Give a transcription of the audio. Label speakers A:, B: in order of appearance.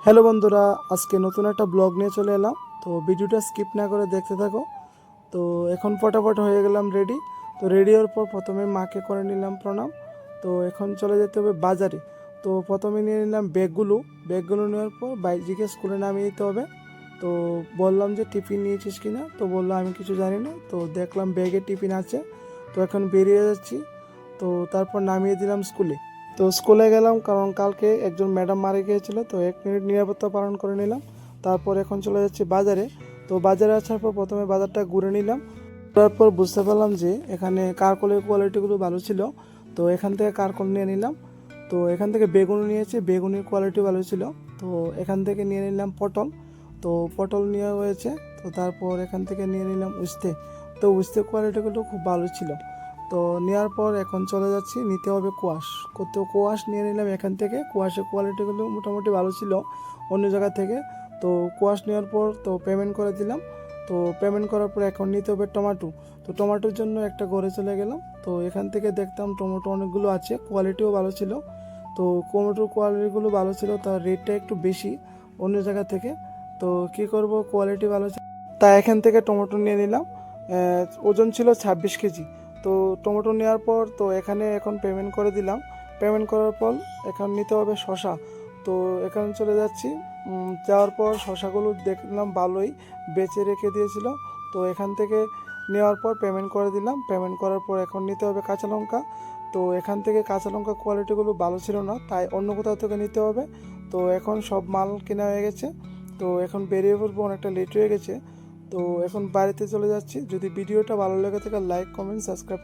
A: Hello বন্ধুরা, আজকে নতুন একটা ব্লগ নিয়ে চলে এলাম। তো ভিডিওটা স্কিপ না করে দেখতে থাকো। তো এখন ফটাফট হয়ে গেলাম রেডি। তো রেডি হওয়ার পর প্রথমে মাকে করে নিলাম প্রণাম। তো এখন চলে যেতে হবে বাজারে। তো প্রথমে নিয়ে নিলাম ব্যাগগুলো নেওয়ার পর বাইজিকে স্কুলে নামিয়ে দিতে হবে। তো বললাম যে টিফিন নিয়েছিস কিনা, তো বললো আমি কিছু জানি না। তো দেখলাম ব্যাগে টিফিন আছে। তো এখন বেরিয়ে যাচ্ছি। তো তারপর নামিয়ে দিলাম স্কুলে। তো স্কুলে গেলাম, কারণ কালকে একজন ম্যাডাম মারা গিয়েছিল। তো 1 মিনিট নিরাপত্তা পালন করে নিলাম। তারপর এখন চলে যাচ্ছি বাজারে। তো বাজারে আসার পর প্রথমে বাজারটা ঘুরে নিলাম। তারপর বুঝতে পারলাম যে এখানে কারকলের কোয়ালিটিগুলো ভালো ছিল। তো এখান থেকে কারকল নিয়ে নিলাম। তো এখান থেকে বেগুন নিয়েছি, বেগুনের কোয়ালিটি ভালো ছিল। তো এখান থেকে নিয়ে নিলাম পটল। তো পটল নেওয়া হয়েছে। তো তারপর এখান থেকে নিয়ে নিলাম উস্তে। তো উস্তে কোয়ালিটিগুলো খুব ভালো ছিল। তো নেওয়ার পর এখন চলে যাচ্ছি, নিতে হবে কোয়াশ। তো কোয়াশ নিয়ে নিলাম এখান থেকে। কোয়াশের কোয়ালিটিগুলো মোটামুটি ভালো ছিল অন্য জায়গা থেকে। তো কোয়াশ নেওয়ার পর তো পেমেন্ট করে দিলাম। তো পেমেন্ট করার পর এখন নিতে হবে টমেটো। তো টমেটোর জন্য একটা ঘরে চলে গেলাম। তো এখান থেকে দেখতাম টমেটো অনেকগুলো আছে, কোয়ালিটিও ভালো ছিল। তো টমেটোর কোয়ালিটিগুলো ভালো ছিল, তার রেটটা একটু বেশি অন্য জায়গা থেকে। তো কি করব, কোয়ালিটি ভালো ছিল তাই এখান থেকে টমেটো নিয়ে নিলাম। ওজন ছিল 26 কেজি। তো টমেটো নেওয়ার পর তো এখানে এখন পেমেন্ট করে দিলাম। পেমেন্ট করার পর এখন নিতে হবে শসা। তো এখানে চলে যাচ্ছি। যাওয়ার পর শসাগুলো দেখলাম ভালোই বেচে রেখে দিয়েছিল। তো এখান থেকে নেওয়ার পর পেমেন্ট করে দিলাম। পেমেন্ট করার পর এখন নিতে হবে কাঁচা লঙ্কা। তো এখান থেকে কাঁচা লঙ্কা কোয়ালিটিগুলো ভালো ছিল না, তাই অন্য কোথাও থেকে নিতে হবে। তো এখন সব মাল কেনা হয়ে গেছে। তো এখন বেরিয়ে পড়বো, অনেকটা লেট হয়ে গেছে। তো এখন বাড়িতে চলে যাচ্ছি। যদি ভিডিওটা ভালো লেগে থাকে লাইক, কমেন্ট, সাবস্ক্রাইব